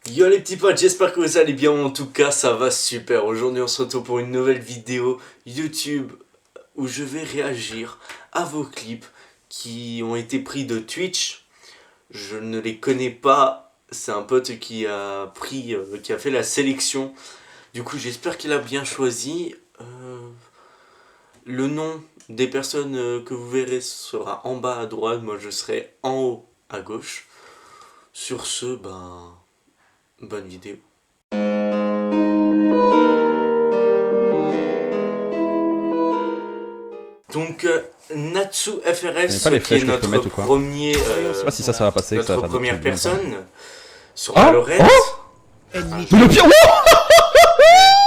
Yo les petits potes, j'espère que vous allez bien, en tout cas ça va super. Aujourd'hui on se retrouve pour une nouvelle vidéo YouTube où je vais réagir à vos clips qui ont été pris de Twitch. Je ne les connais pas, c'est un pote qui a fait la sélection. Du coup j'espère qu'il a bien choisi. Le nom des personnes que vous verrez sera en bas à droite, moi je serai en haut à gauche. Sur ce, bonne vidéo. Donc Natsu FRS qui est notre premier, je sais pas si ça va passer, notre ça va première personne sur Ah Valorant. Mais le pire,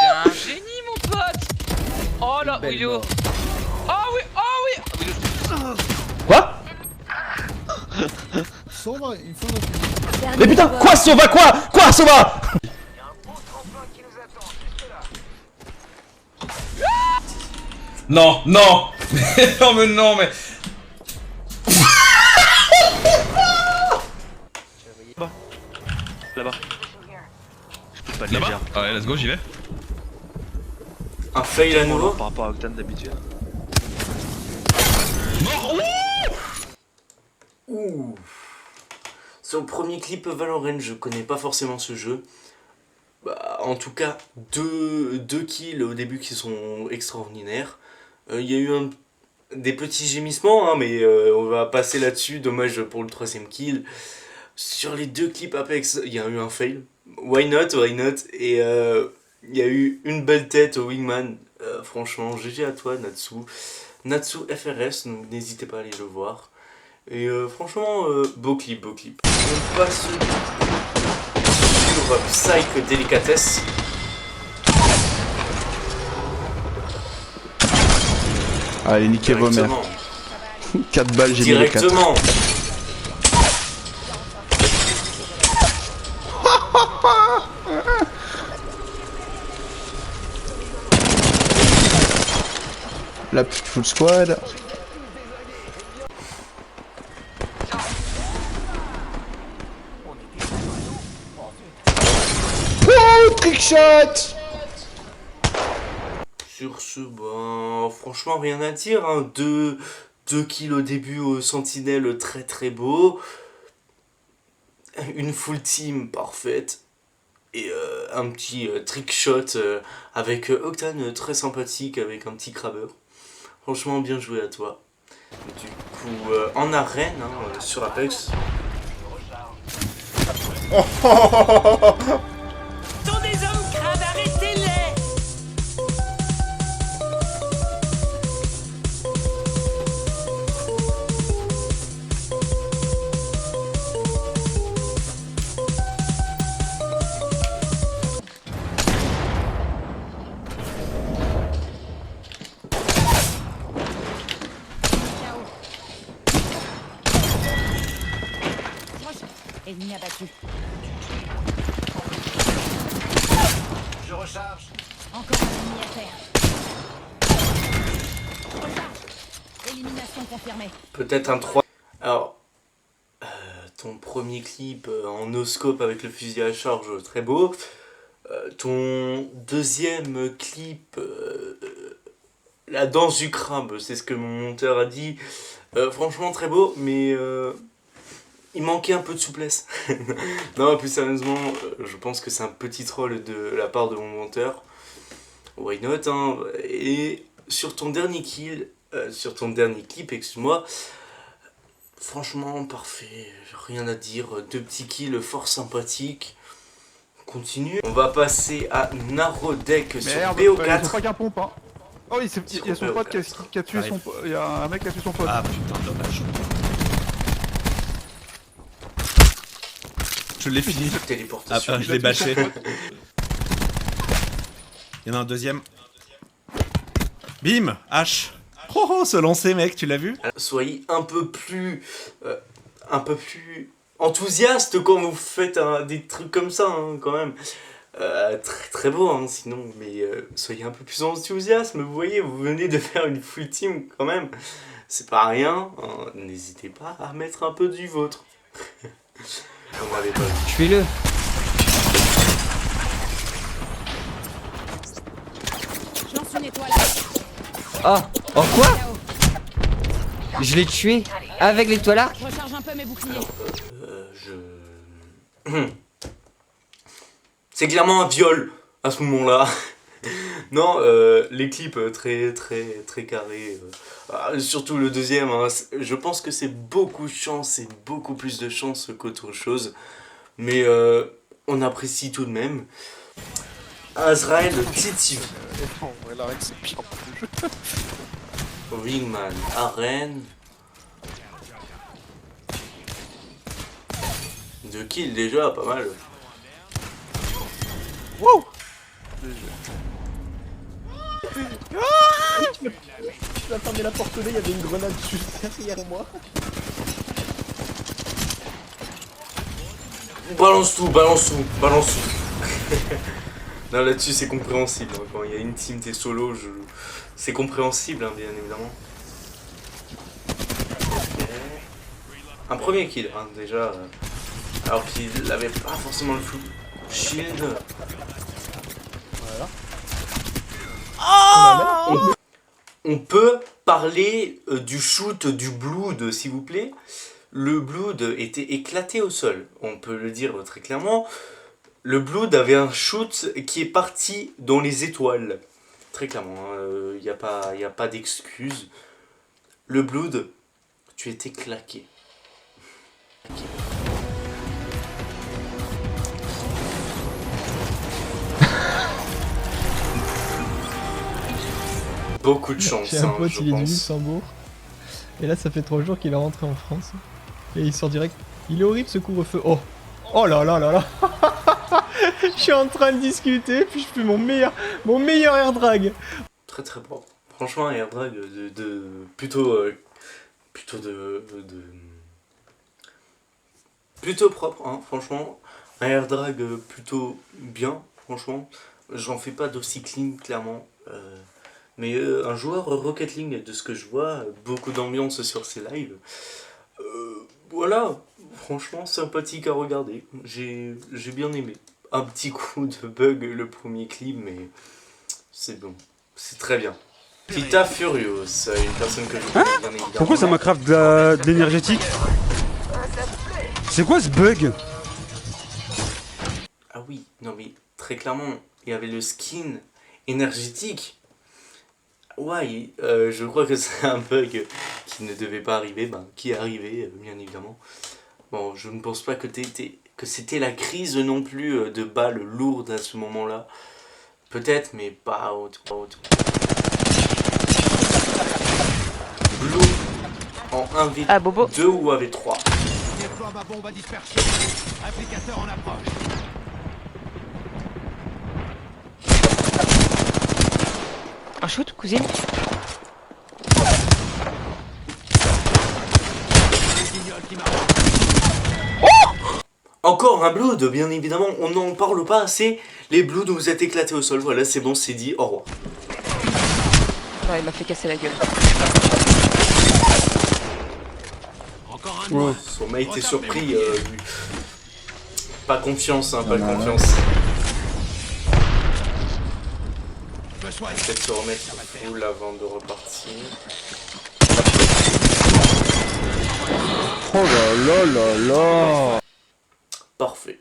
T'es un génie mon pote. Oh là, Willow. Oh oui, oh oui. Quoi? Sova, il faut notre... Mais putain, quoi Sova, quoi Sova? Non, non. Non mais non mais... Là-bas. Je peux pas de Là-bas? légère. Ouais, let's go, j'y vais. Un fail à nouveau. Par rapport à Octane d'habitude. Ouh. Sur le premier clip Valorant, je connais pas forcément ce jeu. En tout cas, deux kills au début qui sont extraordinaires. Il y a eu des petits gémissements, hein, mais on va passer là-dessus. Dommage pour le troisième kill. Sur les deux clips Apex, il y a eu un fail. Why not? Et il y a eu une belle tête au Wingman. Franchement, GG à toi, Natsu. Natsu FRS, donc n'hésitez pas à aller le voir. Et franchement, beau clip. On passe sur Psych Délicatesse. Allez, niquez vos mères. 4 balles, j'ai mis les 4. Directement. La full squad. Oh, trickshot. Sur ce, franchement, rien à dire. Hein. Deux kills au début au Sentinelle, très beau. Une full team parfaite. Et un petit trick shot avec Octane très sympathique, avec un petit crabbeur. Franchement, bien joué à toi. Du coup, en arène, hein, sur Apex. Sont des hommes crades, arrêtez-les! Ennemi abattu. Je recharge. Encore un ennemi à terre. Recharge. Élimination confirmée. Peut-être un 3. Alors, ton premier clip en no-scope avec le fusil à charge, très beau. Ton deuxième clip, la danse du crabe, c'est ce que mon monteur a dit. Franchement, très beau, mais il manquait un peu de souplesse. Non, plus sérieusement, je pense que c'est un petit troll de la part de mon monteur. Why not, hein. Et sur ton dernier kill, clip, excuse-moi, franchement, parfait, rien à dire. Deux petits kills fort sympathiques. On continue. On va passer à Narodek sur Merde, BO4. ils sont pas qu'un pompe, hein. Oh, il y a son pote qui a tué son pote. Il y a un mec qui a tué son pote. Ah putain, dommage. Je l'ai fini. Téléportation. Je l'ai bâché. Il y en a un deuxième. Bim, H. Oh, se lancer mec, tu l'as vu? Soyez un peu plus enthousiaste quand vous faites des trucs comme ça, hein, quand même. Très beau, hein, sinon, mais soyez un peu plus enthousiaste. Vous voyez, vous venez de faire une full team quand même. C'est pas rien, hein. N'hésitez pas à mettre un peu du vôtre. On n'avait pas vu. Tuez-le. Oh, oh quoi? Je l'ai tué avec l'étoile arc. Recharge un peu mes boucliers. C'est clairement un viol à ce moment-là. Non, les clips très carrés. Surtout le deuxième, hein, je pense que c'est beaucoup de chance, c'est beaucoup plus de chance qu'autre chose. Mais on apprécie tout de même. Azrael Titi. Ouais, la règle, c'est pire. Wingman, Arène. 2 kills déjà, pas mal. Wow. Tu m'as fermé la porte, il y avait une grenade juste derrière moi. Balance tout. Non, là-dessus c'est compréhensible, hein. Quand il y a une team, t'es solo, c'est compréhensible, hein, bien évidemment. Okay. Un premier kill, hein, déjà. Alors qu'il avait pas forcément le full shield. Voilà. Oh, on peut parler du shoot du Blood, s'il vous plaît. Le Blood était éclaté au sol, on peut le dire très clairement. Le Blood avait un shoot qui est parti dans les étoiles. Très clairement, il n'y a pas d'excuse. Le Blood, tu étais claqué. Beaucoup de chance, J'ai un hein, pote, je il est du pense. Luxembourg. Et là, ça fait 3 jours qu'il est rentré en France. Et il sort direct. Il est horrible ce couvre-feu. Oh! Oh là là là là! Je suis en train de discuter, puis je fais mon meilleur air drag. Très bon. Franchement, un air drag plutôt propre, hein, franchement. Un air drag plutôt bien, franchement. J'en fais pas d'aussi clean, clairement. Mais un joueur Rocket League, de ce que je vois, beaucoup d'ambiance sur ses lives. Voilà, franchement sympathique à regarder. J'ai bien aimé. Un petit coup de bug le premier clip, mais c'est bon. C'est très bien. Tita Furious, une personne que je connais bien évidemment. Pourquoi ça m'accraft de l'énergétique? C'est quoi ce bug? Ah oui, non mais très clairement, il y avait le skin énergétique. Ouais, je crois que c'est un bug qui ne devait pas arriver, qui est arrivé, bien évidemment. Bon, je ne pense pas que c'était la crise non plus de balles lourdes à ce moment-là. Peut-être, mais pas autant. Blue en 1v2 Ah, Bobo. ou AV3. Déploie ma bombe à dispersion. Applicateur en approche. Un shoot, cousine? Encore un Blood, bien évidemment, on n'en parle pas assez. Les Bloods, vous êtes éclatés au sol, voilà, c'est bon, c'est dit, au revoir. Ouais, il m'a fait casser la gueule. Encore un mois. Son mate était surpris, lui. Pas confiance, hein, pas confiance. Peut-être se remettre full avant de repartir. Oh là là là là. Parfait.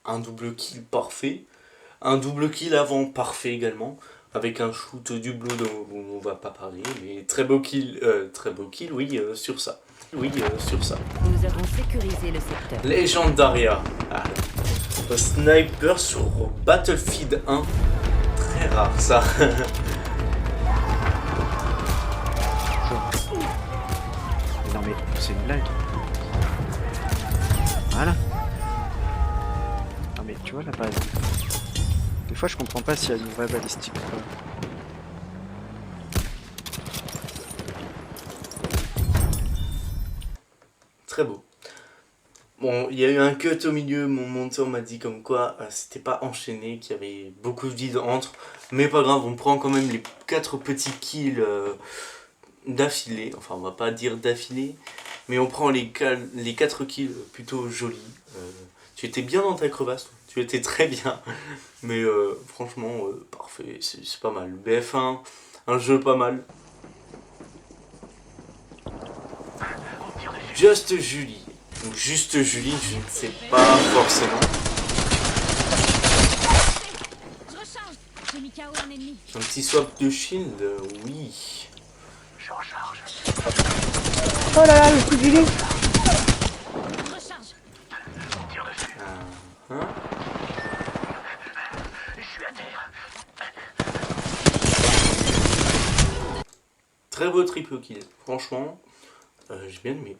Un double kill parfait. Un double kill avant parfait également. Avec un shoot du Blue dont on va pas parler. Mais très beau kill, oui, sur ça. Oui, sur ça. Nous avons sécurisé le secteur. Legendaria. Ah, le sniper sur Battlefield 1. Très rare ça. Non mais c'est une blague. Voilà. Non mais tu vois là par exemple. Des fois je comprends pas s'il y a une vraie balistique ou pas. Très beau. Bon, il y a eu un cut au milieu, mon monteur m'a dit comme quoi c'était pas enchaîné, qu'il y avait beaucoup de vide entre. Mais pas grave, on prend quand même les 4 petits kills d'affilée. Enfin, on va pas dire d'affilée, mais on prend les 4 kills plutôt jolis. Tu étais bien dans ta crevasse, tu étais très bien. Mais franchement, parfait, c'est pas mal. BF1, un jeu pas mal. Just Julie. Donc juste Julie, je ne sais pas forcément. Je recharge. J'ai mis KO un ennemi. Un petit swap de shield, oui. Oh là là, le coup de gilet. Je recharge. Hein? Très beau triple kill, franchement, j'ai bien aimé.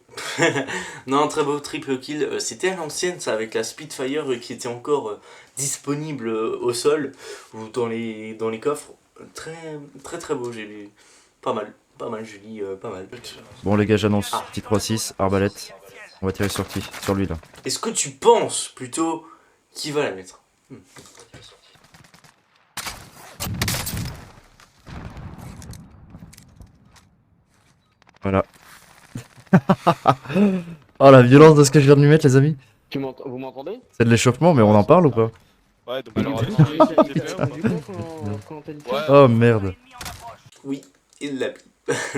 Non, très beau triple kill, c'était à l'ancienne ça, avec la Spitfire qui était encore disponible au sol ou dans les coffres. Très beau, j'ai vu. Pas mal, Julie, pas mal. Bon les gars, j'annonce. Petit 3-6, arbalète. On va tirer sur qui? Sur lui là. Est-ce que tu penses plutôt qui va la mettre? Voilà. Oh la violence de ce que je viens de lui mettre les amis. Vous m'entendez? C'est de l'échauffement mais on en parle ou pas? Ouais, donc Oh merde. Oui, il l'a pris.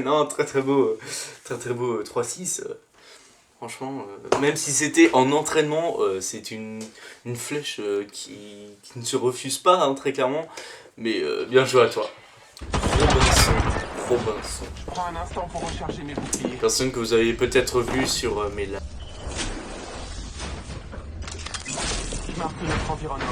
Non, très beau 3-6. Franchement, même si c'était en entraînement, c'est une flèche qui ne se refuse pas, hein, très clairement. Mais bien joué à toi. Robinson. Je prends un instant pour recharger mes boucliers. Personne que vous avez peut-être vu sur mes lives. Je marque notre environnement.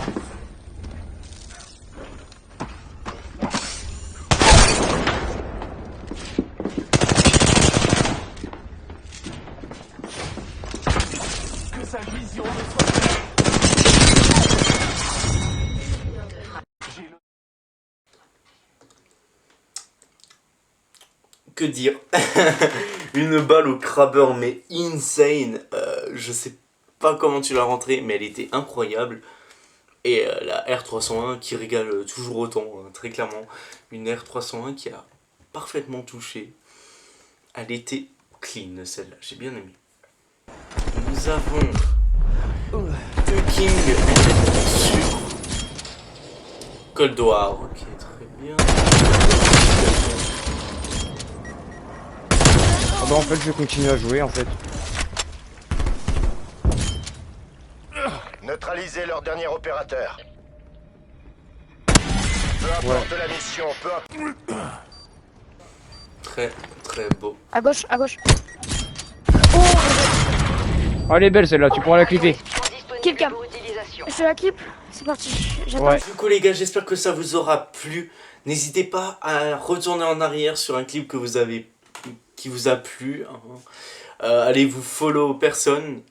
Que sa vision ne soit pas... Que dire? Une balle au crabbeur mais insane. Je sais pas comment tu l'as rentrée mais elle était incroyable. Et la R301 qui régale toujours autant, hein, très clairement. Une R301 qui a parfaitement touché. Elle était clean celle-là, j'ai bien aimé. Nous avons The King sur Cold War. Ok, très bien. Ah bah en fait je vais continuer à jouer en fait. Neutraliser leur dernier opérateur. Peu importe la mission, peu importe... Très beau. À gauche, à gauche. Oh, elle est belle celle-là, tu pourras la clipper. Kill cam. Je fais la clip. C'est parti. J'attends. Du coup les gars, j'espère que ça vous aura plu. N'hésitez pas à retourner en arrière sur un clip que qui vous a plu. Allez vous follow personne